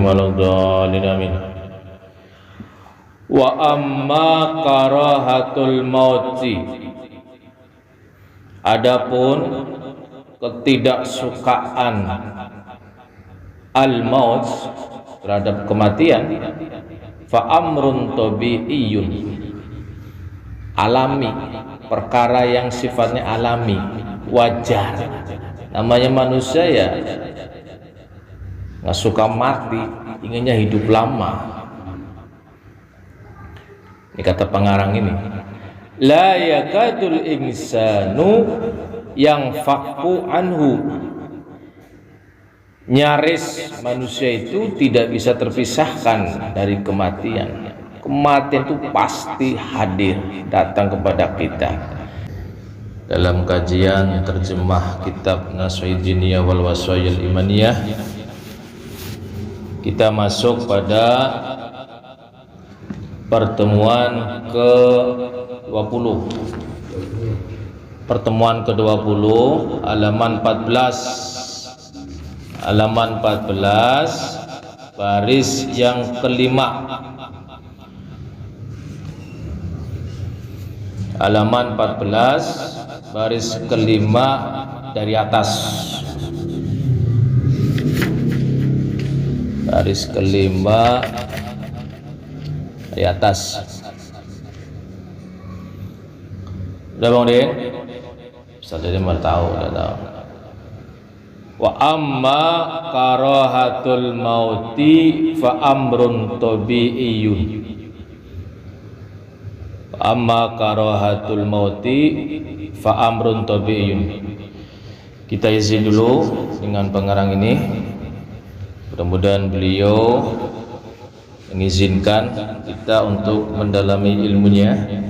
waladdallin amin. Wa amma karahatul mauti, adapun ketidaksukaan al-maut terhadap kematian, fa amrun tabi'iyyun, alami, perkara yang sifatnya alami, wajar. Namanya manusia ya nggak suka mati, inginnya hidup lama. Ini kata pengarang ini, la yakadul insanu yang fakku anhu, nyaris manusia itu tidak bisa terpisahkan dari kematian. Kematian itu pasti hadir, datang kepada kita. Dalam kajian terjemah kitab Nash'id Diniyah wal Wasayil Imaniyah, kita masuk pada pertemuan ke-20. Pertemuan ke-20 halaman 14. Halaman 14 baris yang kelima. Halaman 14 baris kelima dari atas. Baris kelima di atas. Udah Bang Din? Bisa jadi mau tahu, udah tahu. Wa amma karahatul mauti fa amrun tabi'iyyun. Wa amma karahatul mauti fa amrun tabi'iyyun. Kita izin dulu dengan pengarang ini. Mudah-mudahan beliau mengizinkan kita untuk mendalami ilmunya.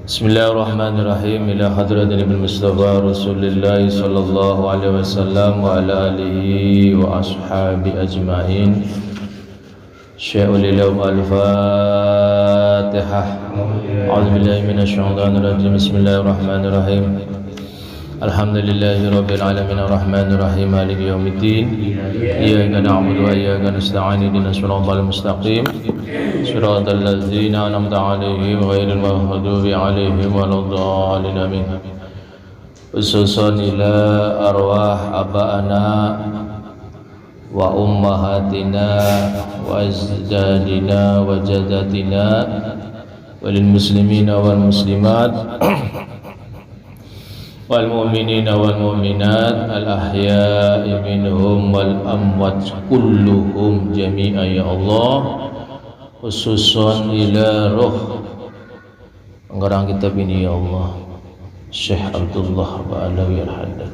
Bismillahirrahmanirrahim. Ila hadratin Nabi Mustafa Rasulullah sallallahu alaihi wasallam wa ala alihi wa ashabi ajma'in. Syai'ul ilm al-Fatihah. A'udzu billahi minasy syaithanir rajim. Bismillahirrahmanirrahim. Alhamdulillahi rabbil alamin arrahmanir rahim maliki yaumiddin. Iyyaka na'budu wa iyyaka nasta'in ihdinas siratal mustaqim siratal ladzina an'amta 'alaihim ghairil maghdubi 'alaihim waladdallin amin. Khususan ila arwah aba'ana wa ummahatina wa ajdadina wa jaddatina walil muslimina wal muslimat wal mu'minina wal mu'minat al ahya'i minhum wal amwat kulluhum jami'a ya Allah. Khususan ila ruh pengarang kitab ini ya Allah, Syekh Abdullah Ba'alawi Al-Haddad.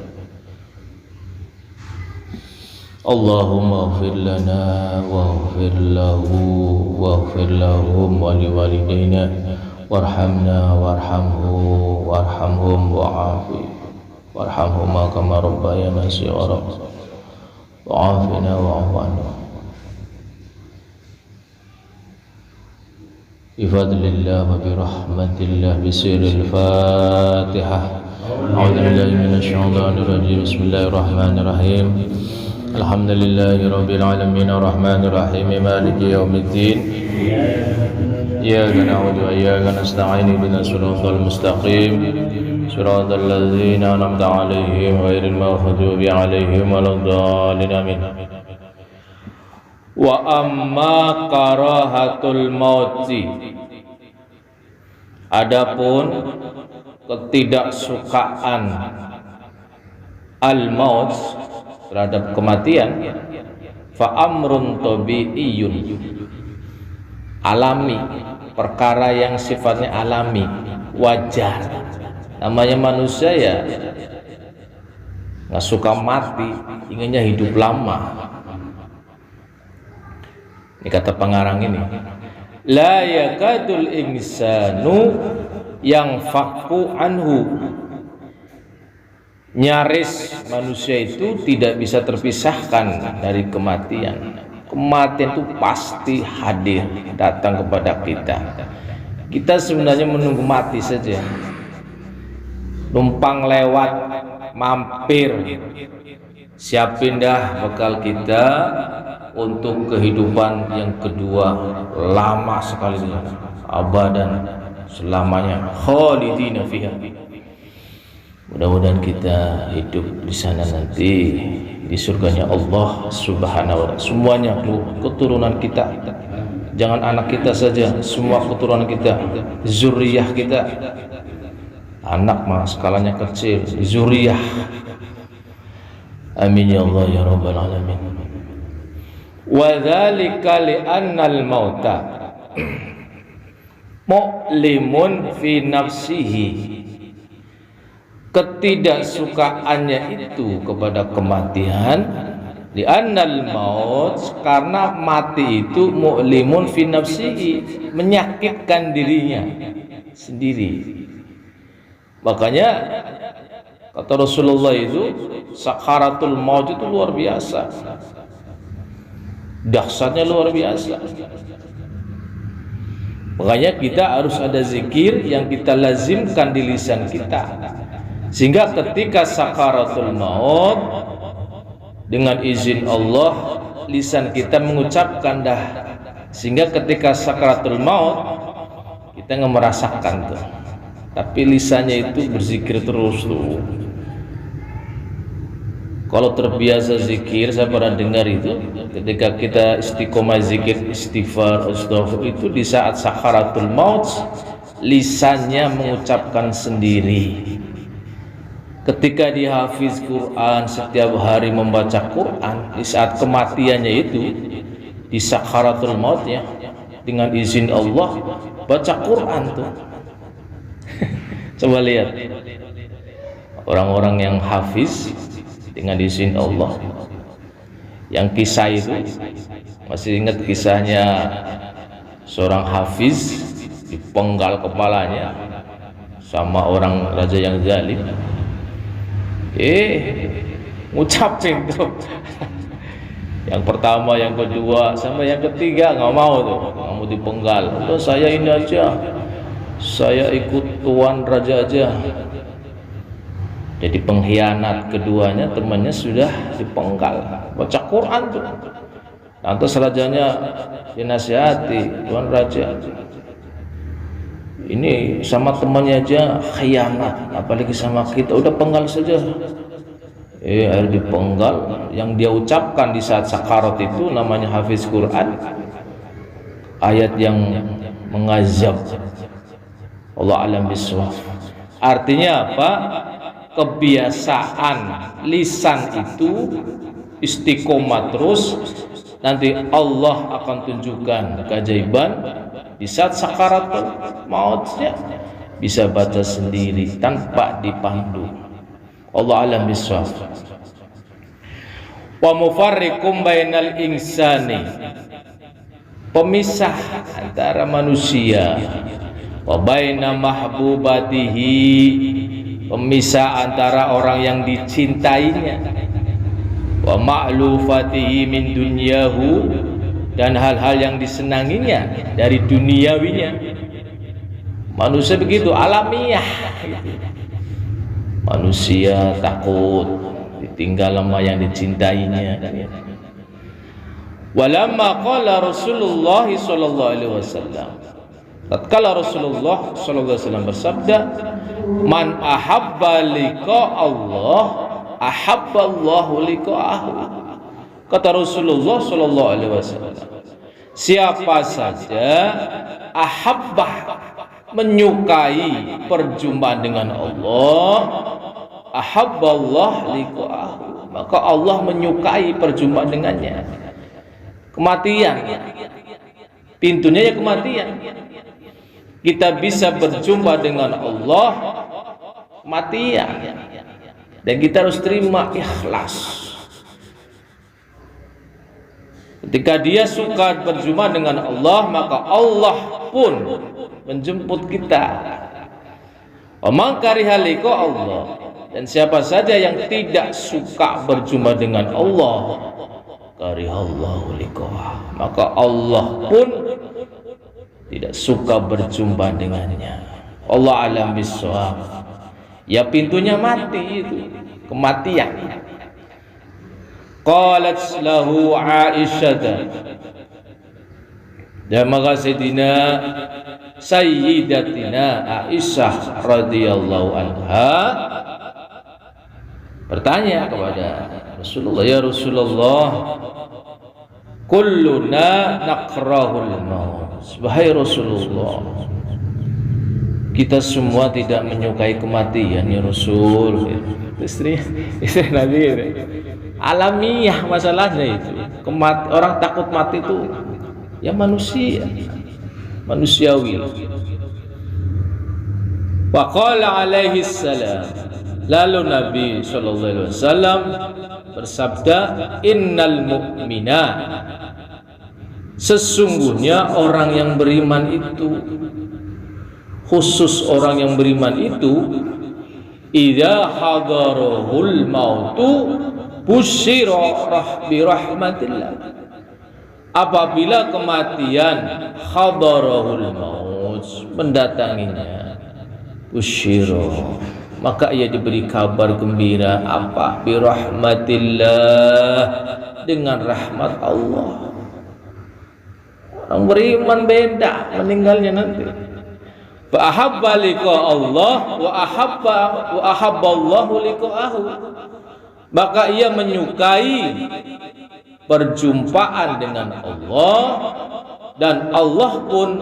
Allahumma ighfir lana waghfir lahu waghfir lahum wa liwalidayna warhamna warhamhu warhamhum wa'afi warhamhuma kama rabbayana shighara wa'afina wa'fu anhum bifadlillah wa birahmatillah bisiril Fatihah. A'udzu billahi minasy syaithanir rajim. Bismillahirrahmanirrahim. Alhamdulillahi rabbil alamin arrahmanir rahim maliki yaumiddin. Iyyaka na'budu wa iyyaka nasta'in ihdinas siratal mustaqim siratal ladzina an'amta 'alaihim ghairil maghdubi 'alaihim waladdallin amin. Wa amma karahatul mauti, adapun ketidaksukaan al-maut terhadap kematian, fa amrun tabi'iyyun, alami, perkara yang sifatnya alami, wajar. Namanya manusia ya nggak suka mati, inginnya hidup lama. Ini kata pengarang ini, la yakadul insanu yang fakku anhu, nyaris manusia itu tidak bisa terpisahkan dari kematian. Kematian itu pasti hadir, datang kepada kita. Kita sebenarnya menunggu mati saja, numpang lewat, mampir, siapin dah bekal kita untuk kehidupan yang kedua, lama sekali, abadan, selamanya, khalidina fiha. Mudah-mudahan kita hidup di sana nanti di surganya Allah Subhanahu wa taala. Semuanya, keturunan kita, jangan anak kita saja, semua keturunan kita, zuriyah kita. Anak mah skalanya kecil, zuriyah. Amin ya Allah ya rabbal alamin. Wa dzalika li annal mauta mu'limun fi nafsihi. Ketidaksukaannya itu kepada kematian, li annal maut, karena mati itu mu'limun fi nafsihi, menyakitkan dirinya sendiri. Makanya kata Rasulullah itu sakaratul maut itu luar biasa, dahsyatnya luar biasa. Makanya kita harus ada zikir yang kita lazimkan di lisan kita, sehingga ketika sakaratul maut, dengan izin Allah lisan kita mengucapkan dah, sehingga ketika sakaratul maut kita nggak merasakan tuh, tapi lisannya itu berzikir terus tuh. Kalau terbiasa zikir, saya pernah dengar itu, ketika kita istiqomah zikir, istighfar, astaghfir, itu di saat sakaratul maut lisannya mengucapkan sendiri. Ketika dia hafiz Quran, setiap hari membaca Quran, di saat kematiannya itu, di sakaratul mautnya, dengan izin Allah baca Quran tuh. Coba lihat orang-orang yang hafiz dengan izin Allah. Yang kisah itu, masih ingat kisahnya seorang hafiz dipenggal kepalanya sama orang raja yang zalim. Ngucapin tuh yang pertama, yang kedua, sampai yang ketiga nggak mau tuh, nggak mau dipenggal. Udah, saya ini aja, saya ikut tuan raja aja. Jadi pengkhianat keduanya, temannya sudah dipenggal, baca Quran tuh. Lantas rajanya dinasihati, tuan raja, ini sama temannya aja khianat, apalagi sama kita, udah penggal saja. Air dipenggal. Yang dia ucapkan di saat sakarat itu namanya hafiz Quran, ayat yang mengazab. Allah alam bisawab. Artinya apa? Kebiasaan lisan itu istiqomah terus, nanti Allah akan tunjukkan keajaiban. Di saat sakaratul mautnya bisa baca sendiri tanpa dipandu. Allah alam bisawab. Wa mufarriqum bainal insani, pemisah antara manusia, wa baina mahbubatihi, pemisah antara orang yang dicintainya, wa ma'lufatihi min dunyahu, dan hal-hal yang disenanginya dari duniawinya. Manusia begitu alamiah. Manusia takut ditinggal sama yang dicintainya. Walamma qala Rasulullah sallallahu alaihi wasallam, tatkala Rasulullah sallallahu alaihi wasallam bersabda, man ahabba liqa Allah ahabba Allahu liqa'ahu. Kata Rasulullah sallallahu alaihi wasallam, siapa saja ahabbah, menyukai perjumpaan dengan Allah, ahabballah liqa'ahu, maka Allah menyukai perjumpaan dengannya. Kematian, pintunya ya kematian. Kita bisa berjumpa dengan Allah, kematian, dan kita harus terima ikhlas. Ketika dia suka berjumpa dengan Allah, maka Allah pun menjemput kita. Wa man kariha liqa Allah, dan siapa saja yang tidak suka berjumpa dengan Allah, karihallahu liqa'ah, maka Allah pun tidak suka berjumpa dengannya. Allah alam bisawab. Ya pintunya mati itu, kematian. qalat lahu Aisyah, dan maka Sayyidatina Aisyah radhiyallahu anha bertanya kepada Rasulullah, ya Rasulullah, kulluna nakrahul maut. Wahai Rasulullah, kita semua tidak menyukai kematian ya Rasul. Istri Nabi alamiah masalahnya itu. Orang takut mati itu ya manusiawi. Wa qala alaihi salam, lalu Nabi sallallahu alaihi wasallam bersabda, innal mu'mina, sesungguhnya orang yang beriman itu, khusus orang yang beriman itu, idza hadarahul mautu busyira bi rahmatillah, apabila kematian hadarahul maut mendatanginya, busyira, maka ia diberi kabar gembira apa? Bi rahmatillah, dengan rahmat Allah. Orang beriman beda meninggalnya nanti. Fa ahabba liqa Allah wa ahabba Allahu liqa'ahu, maka ia menyukai perjumpaan dengan Allah, dan Allah pun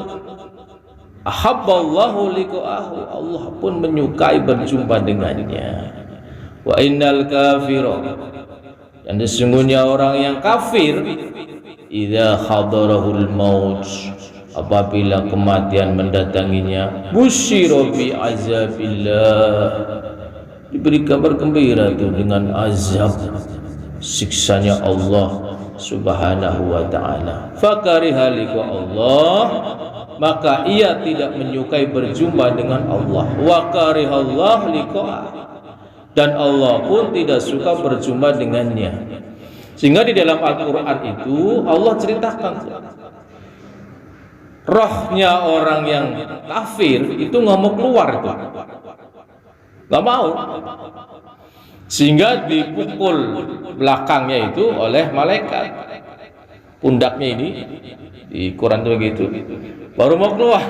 ahabballahu liqa'ahu, Allah pun menyukai berjumpa dengannya. Wa innal kafira, dan sesungguhnya orang yang kafir, idza hadarahul maut, apabila kematian mendatanginya, busyira bi azabillah, diberi kabar gembira itu dengan azab siksanya Allah subhanahu wa ta'ala. Fakariha liqa Allah, maka ia tidak menyukai berjumpa dengan Allah. Wa karihallah liqa'ah, dan Allah pun tidak suka berjumpa dengannya. Sehingga di dalam Al-Quran itu Allah ceritakan rohnya orang yang kafir itu nggak mau keluar, itu nggak mau, sehingga dipukul belakangnya itu oleh malaikat, pundaknya ini di Quran itu begitu, baru mau keluar.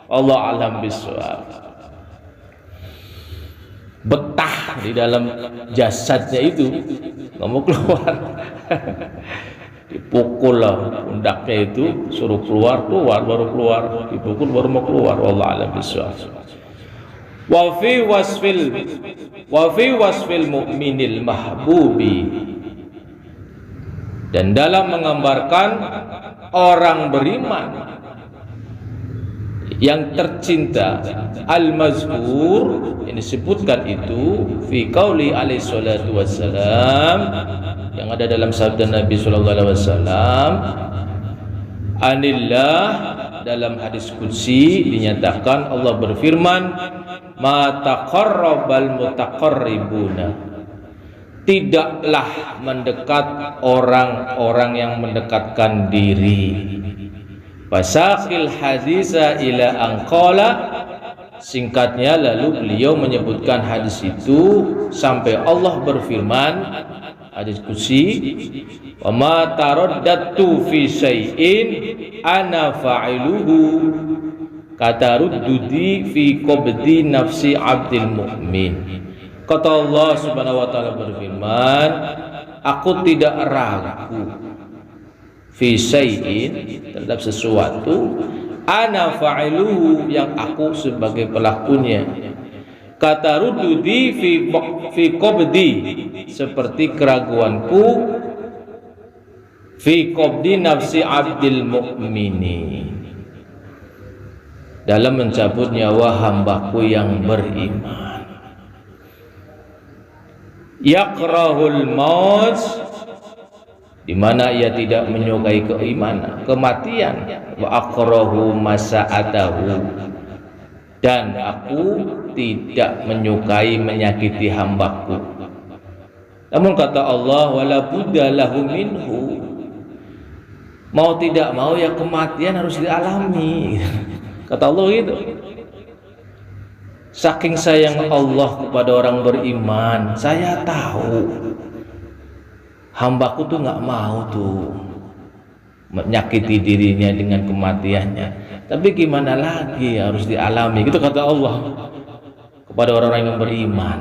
Allah alam bisawab. Betah di dalam jasadnya itu nggak mau keluar. Dipukul lah pundaknya itu, suruh keluar baru keluar, dipukul baru mau keluar. Allah alam bisawab. Wa fi wasfil mu'minil mahbubi, dan dalam menggambarkan orang beriman yang tercinta, al-mazkur yang disebutkan itu fi qauli alaihi salatu wassalam, yang ada dalam sabda Nabi sallallahu alaihi wasallam, anillah, dalam hadis qudsi dinyatakan Allah berfirman, ma taqarrabal mutaqarribuna, tidaklah mendekat orang-orang yang mendekatkan diri. Fasaqil hadisa ila anqala, singkatnya lalu beliau menyebutkan hadis itu sampai Allah berfirman, hadis qudsi, wa ma taraddatu fi syai'in ana fa'iluhu kataruddudi fi qabdi nafsi abdil mu'min. Kata Allah subhanahu wa ta'ala berfirman, aku tidak ragu fi syai'in, terhadap sesuatu, ana fa'iluhu, yang aku sebagai pelakunya, kataruddudi fi qabdi, seperti keraguanku, fi qabdi nafsi abdil mu'mini, dalam mencabut nyawa hambaku yang beriman. Yakrahul maut, di mana ia tidak menyukai kematian. Wa akrahu masa'atahu, dan aku tidak menyukai menyakiti hambaku. Namun kata Allah, wala budda lahu minhu, mau tidak mau ya kematian harus dialami. Kata Allah gitu. Saking sayang Allah kepada orang beriman, saya tahu hambaku tuh nggak mau tuh menyakiti dirinya dengan kematiannya, tapi gimana lagi, harus dialami, gitu kata Allah kepada orang-orang yang beriman.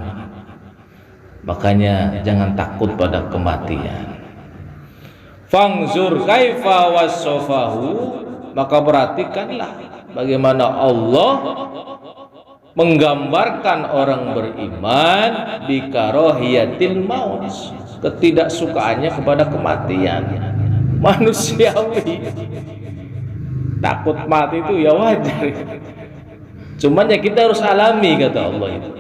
Makanya jangan takut pada kematian. Fangzur kaifa wassafahu, maka perhatikanlah bagaimana Allah menggambarkan orang beriman bikarohiyatil maut, ketidaksukaannya kepada kematian. Manusiawi, takut mati itu ya wajar, cuman ya kita harus alami, kata Allah itu.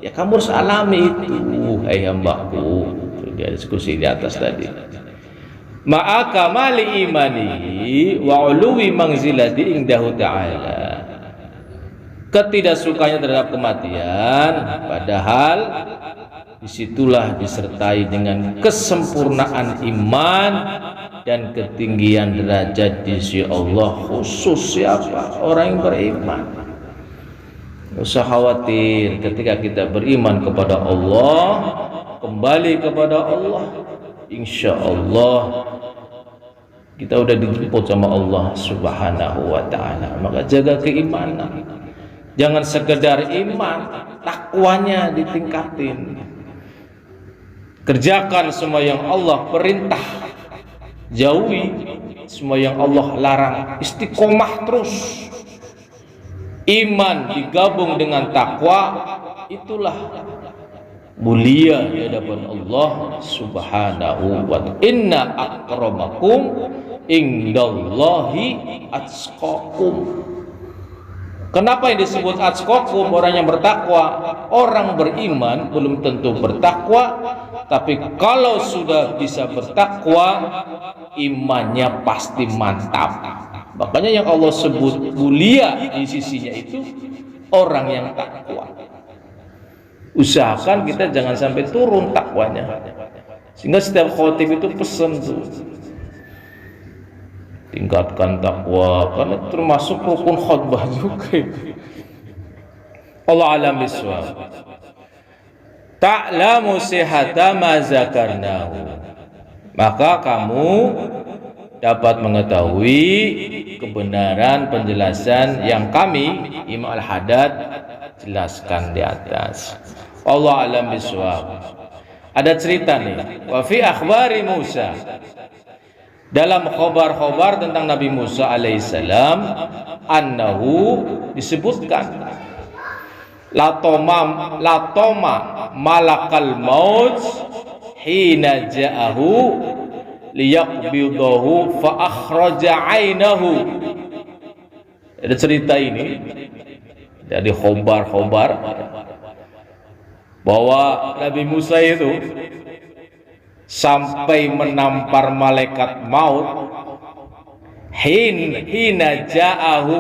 Ya kamu harus alami itu, hai hambaku. Dia diskusi di atas tadi. Ma'aka mali imani wa uluwi manzilati indahu ta'ala, ketidaksukanya terhadap kematian, padahal disitulah disertai dengan kesempurnaan iman dan ketinggian derajat di sisi Allah. Khusus siapa? Orang yang beriman. Tidak usah khawatir ketika kita beriman kepada Allah, kembali kepada Allah, insya Allah kita udah dijemput sama Allah Subhanahu wa ta'ala. Maka jaga keimanan, jangan sekedar iman, takwanya ditingkatin. Kerjakan semua yang Allah perintah, jauhi semua yang Allah larang. Istiqomah terus. Iman digabung dengan takwa, itulah mulia di hadapan Allah Subhanahu wa ta'ala. Inna akramakum indallahi atqakum. Kenapa yang disebut atqakum, orang yang bertakwa? Orang beriman belum tentu bertakwa, tapi kalau sudah bisa bertakwa, imannya pasti mantap. Makanya yang Allah sebut mulia di sisinya itu orang yang takwa. Usahakan kita jangan sampai turun takwanya, sehingga setiap khotib itu pesan tuh, tingkatkan takwa, karena termasuk rukun khutbah juga. Allah alam biswab. Ta'lamu sihhata ma zakarnahu, maka kamu dapat mengetahui kebenaran penjelasan yang kami Imam Al-Haddad jelaskan di atas. Allah alam biswab. Ada cerita nih, wa fi akhbari Musa, dalam khobar-khobar tentang Nabi Musa alaihissalam, annahu disebutkan latoma malakal maut hina ja'ahu liyaqbidahu fa akhraja ainahu. Ada cerita ini dari khobar-khobar bahwa Nabi Musa itu sampai menampar malaikat maut, hina ja'ahu,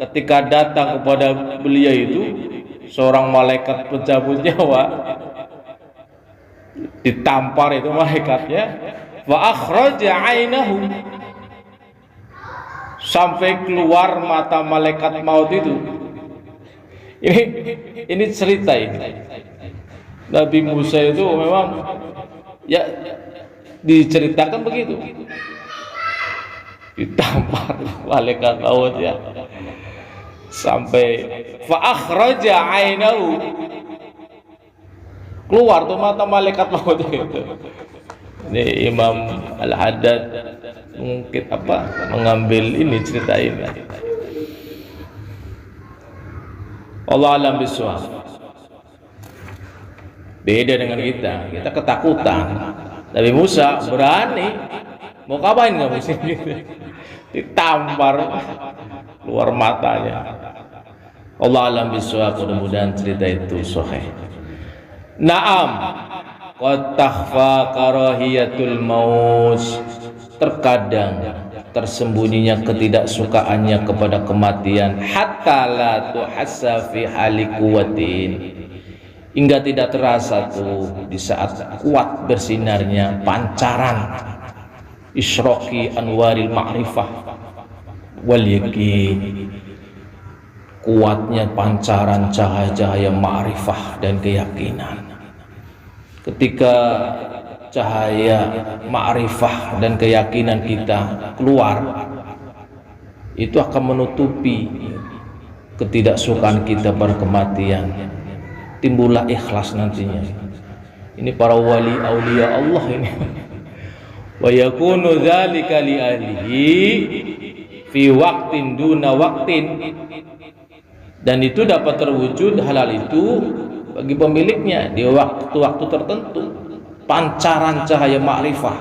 ketika datang kepada beliau itu seorang malaikat pencabut nyawa, ditampar itu malaikatnya, wa akhraja ainahu, sampai keluar mata malaikat maut itu. Ini cerita ini. Nabi Musa itu memang ya diceritakan begitu, ditampar malaikat maut ya, sampai fa akhraja ainahu, keluar tuh mata malaikat maut itu. Ini Imam Al-Haddad mungkin mengambil ini cerita ini. Allah alam biswab. Beda dengan kita ketakutan. Nabi Musa berani, mau kapain kamu sini? Ditampar, keluar matanya. Allah alam biswab. Mudah-mudahan cerita itu sahih. Naam, qad takhfa karahiyatul maut. Terkadang tersembunyinya ketidaksukaannya kepada kematian, hatta la tuhassa fi hali quwwatin, hingga tidak terasa tuh di saat kuat bersinarnya pancaran isyraqi anwaril ma'rifah wal yaqin, kuatnya pancaran cahaya-cahaya ma'rifah dan keyakinan. Ketika cahaya ma'rifah dan keyakinan kita keluar, itu akan menutupi ketidaksukaan kita pada kematian. Timbullah ikhlas nantinya. Ini para wali aulia Allah ini. Wa yakunu dzalika li ahlihi fi waqtin duna waqtin, dan itu dapat terwujud halal itu bagi pemiliknya di waktu-waktu tertentu, pancaran cahaya ma'rifah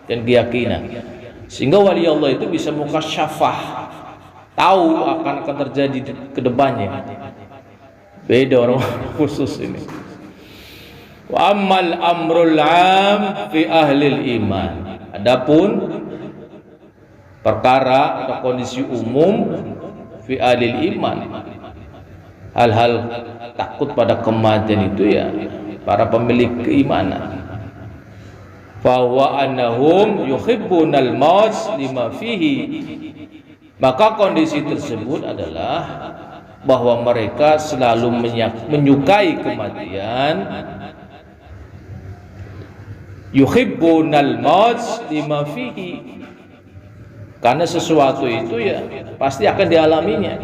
dan keyakinan, sehingga wali Allah itu bisa mukasyafah, tahu akan terjadi ke depannya. Beda orang khusus ini. Wa ammal amrul am fi ahli iman. Adapun perkara atau kondisi umum fi ahli iman, hal-hal takut pada kematian itu ya para pemilik keimanan. Fa wa annahum yuhibbunal maut lima fihi. Maka kondisi tersebut adalah bahwa mereka selalu menyukai kematian. Yuhibbunal maut lima fihi, karena sesuatu itu ya pasti akan dialaminya.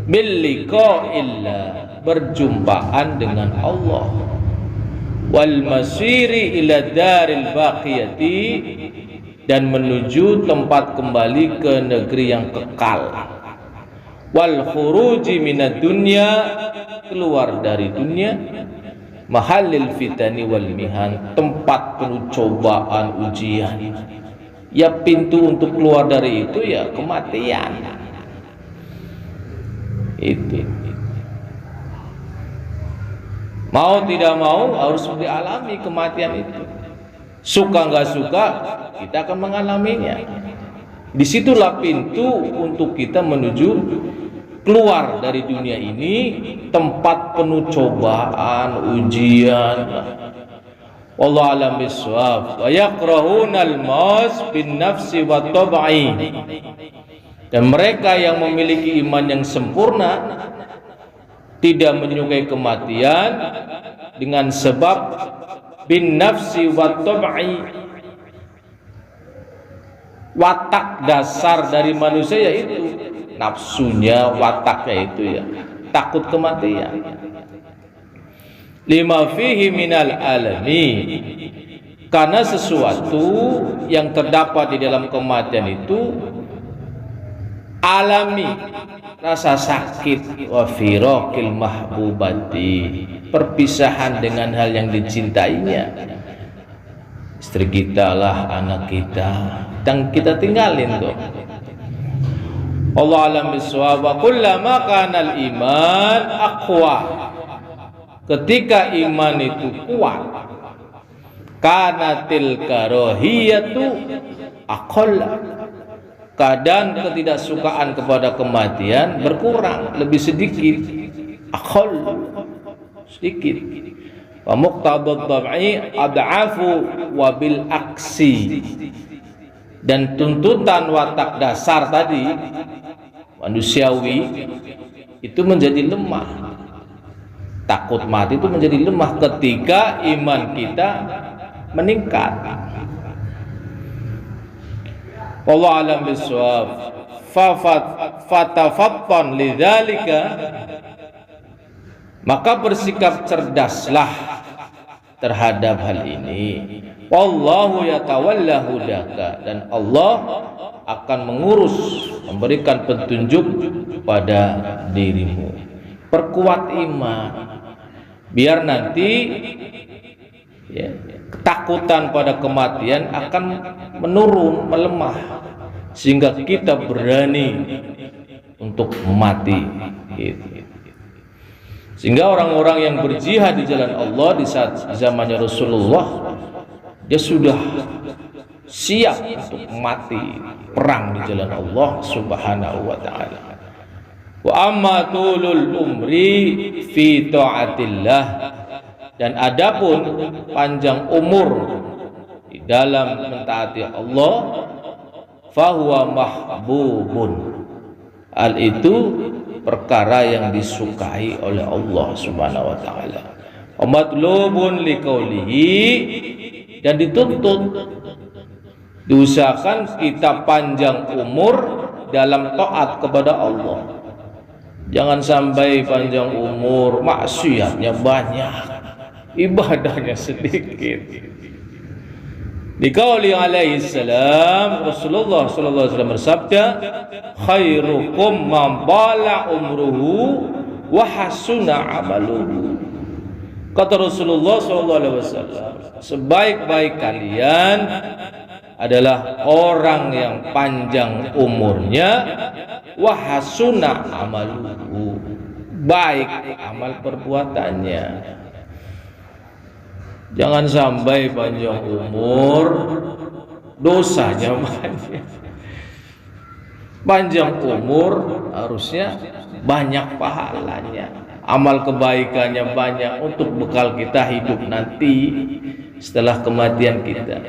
Bil liqa'illah, berjumpaan dengan Allah. Wal masiri ila daril baqiyati, dan menuju tempat kembali ke negeri yang kekal. Wal khuruji minad dunya, keluar dari dunia. Mahallil fitani wal mihan, tempat penuh cobaan ujian. Ya pintu untuk keluar dari itu ya kematian. Itu. Mau tidak mau harus dialami kematian itu. Suka nggak suka kita akan mengalaminya. Disitulah pintu untuk kita menuju keluar dari dunia ini, tempat penuh cobaan, ujian. Wallahu a'lam bishawab. Wa yakrahunal maut bin nafsi wa tab'i. Dan mereka yang memiliki iman yang sempurna tidak menyukai kematian dengan sebab bin nafsi wa tab'i, watak dasar dari manusia yaitu nafsunya, wataknya itu ya takut kematian. Lima fihi minal alami, karena sesuatu yang terdapat di dalam kematian itu alami, rasa sakit, wa firaqil mahbubati, perpisahan dengan hal yang dicintainya, istri kita lah, anak kita, yang kita tinggalin tuh. Allah alam bisawab. Wa kullama kanal iman aqwa, ketika iman itu kuat, kanatil karahiyatu aqalla, keadaan ketidaksukaan kepada kematian berkurang, lebih sedikit, aqall, sedikit. Wa muqtadad tab'i ad'afu wa bil aksi, dan tuntutan watak dasar tadi manusiawi itu menjadi lemah. Takut mati itu menjadi lemah ketika iman kita meningkat. Wallahu a'lam bishawab. Fatafattan lidzalika, maka bersikap cerdaslah terhadap hal ini. Wallahu yatawalla hudaka, dan Allah akan mengurus, memberikan petunjuk pada dirimu. Perkuat iman, biar nanti ya, ketakutan pada kematian akan menurun, melemah, sehingga kita berani untuk mati gitu. Sehingga orang-orang yang berjihad di jalan Allah di saat zamannya Rasulullah, dia sudah siap untuk mati perang di jalan Allah Subhanahu wa taala. Wa amma tulul umri fi taatillah, dan adapun panjang umur di dalam mentaati Allah, fahuwa mahbubun, hal itu perkara yang disukai oleh Allah Subhanahu wa taala. Matlubun liqaulihi, dan dituntut. Diusahakan kita panjang umur dalam taat kepada Allah. Jangan sampai panjang umur maksiatnya banyak, ibadahnya sedikit. Dikauli alaihi salam, Rasulullah sallallahu alaihi wasallam bersabda, khairukum man bala umruhu wa hasuna amaluhu. Kata Rasulullah sallallahu alaihi wasallam, sebaik-baik kalian adalah orang yang panjang umurnya, wa hasuna amaluhu, baik amal perbuatannya. Jangan sampai panjang umur dosanya banyak. Panjang umur harusnya banyak pahalanya, amal kebaikannya banyak untuk bekal kita hidup nanti setelah kematian kita.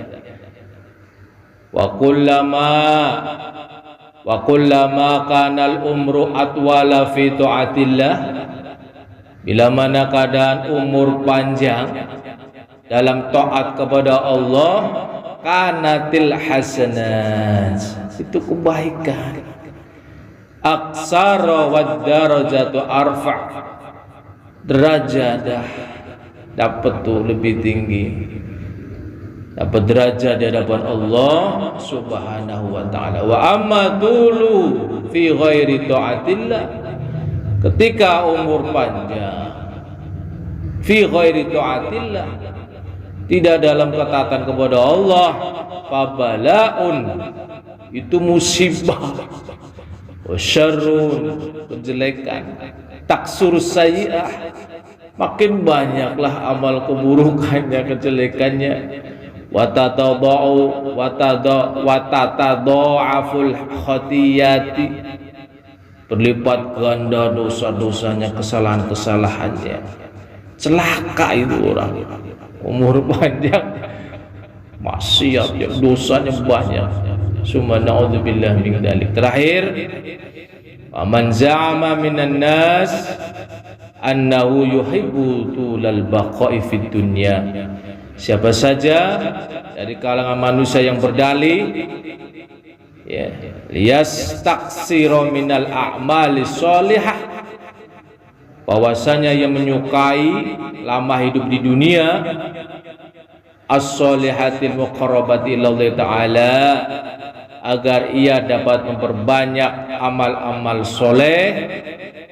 Wa kullama kanal umru atwala fi taatillah, bila mana keadaan umur panjang dalam taat kepada Allah, kanatil hasanat, itu kebaikan, aksara wad darajatu arfa, derajat dapat tuh lebih tinggi, dapat derajat di hadapan Allah Subhanahu wa taala. Wa amma dulu fi ghairi taatillah, ketika umur panjang fi ghairi taatillah, tidak dalam ketaatan kepada Allah, fabalaun, itu musibah, wasyarrun, kejelekan, taksur sayyi'ah, makin banyaklah amal keburukannya, kejelekannya, watatadha'aful khatiyati, berlipat ganda dosa-dosanya, kesalahan-kesalahannya. Celaka itu orang, umur panjang maksiat, dosanya banyak. Summa na'udzubillah min dzalik. Terakhir, man za'ama minan nas annahu yuhibbu tulal baqa'i fid dunya. Siapa saja dari kalangan manusia yang berdalih ya, liyastaksira minal a'mali sholihah, bahwasanya yang menyukai lama hidup di dunia, as-sholihatil muqarrabati ilallah ta'ala, agar ia dapat memperbanyak amal-amal soleh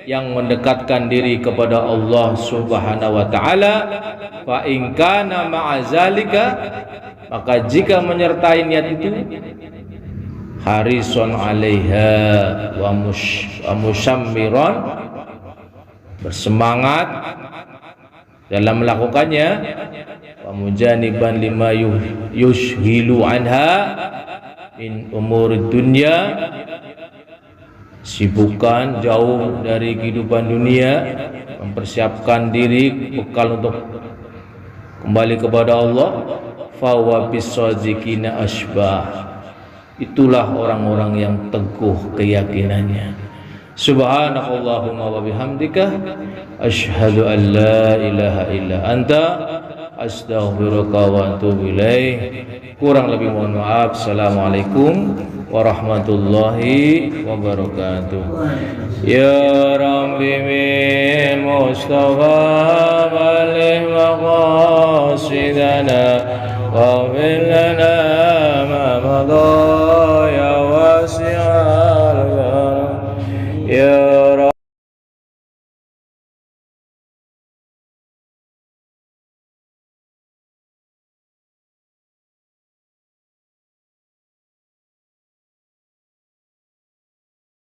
yang mendekatkan diri kepada Allah Subhanahu wa ta'ala. Fa in kana ma'azalika, maka jika menyertai niat itu, harison 'alaiha wa musyammiran, bersemangat dalam melakukannya, wa mujaniban lima yushhilu anha min umur dunya, sibukkan jauh dari kehidupan dunia, mempersiapkan diri bekal untuk kembali kepada Allah. Fa wa bisadiqina asbah, itulah orang-orang yang teguh keyakinannya. Subhanakallahumma wa bihamdika asyhadu an la ilaha illa anta astaghfiruka wa atubu ilaih. Kurang lebih mohon maaf. Assalamualaikum warahmatullahi wabarakatuh. Ya Rabbi min Mustafa balligh maqasidana wa bil lana ma madha